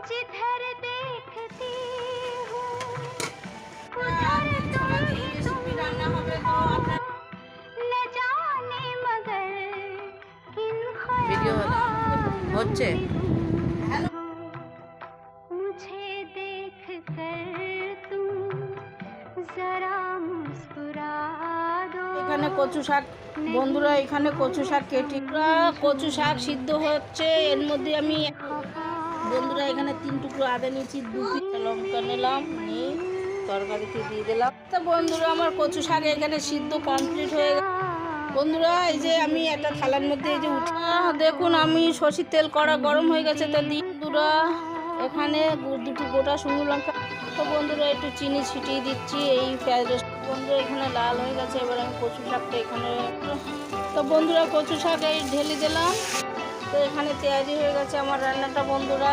जिधर देखती हूँ उधर तुम ही तुम हो, न जाने मगर किन ভিডিও ख्यालों হচ্ছে। में गुम हो। मुझे देख कर तुम जरा मुस्कुरा दो। এখানে কচু শাক বন্ধুরা, এখানে কচু শাক কেটে কচু শাক সিদ্ধ হচ্ছে। এর মধ্যে আমি বন্ধুরা এখানে 3 টুকরো আদা নিয়েছি, 2 পিস লঙ্কা নিলাম, নিয়ে তরকারিতে দিয়ে দিলাম। তো বন্ধুরা আমার কচু শাক এখানে সিদ্ধ কমপ্লিট হয়ে গেছে। বন্ধুরা এই যে আমি একটা থালার মধ্যে এই যে দেখুন আমি সরষের তেল কড়া গরম হয়ে গেছে। তো বন্ধুরা এখানে 2টি গোটা শুকনো লঙ্কা, তো বন্ধুরা একটু চিনি ছিটিয়ে দিচ্ছি। এই পেঁয়াজ রসুন বন্ধুরা এখানে লাল হয়ে গেছে। এবার আমি কচু শাকটা এখানে, তো বন্ধুরা কচু শাক এই ঢেলে দিলাম। তো এখানে তৈরি হয়ে গেছে আমার রান্নাটা বন্ধুরা।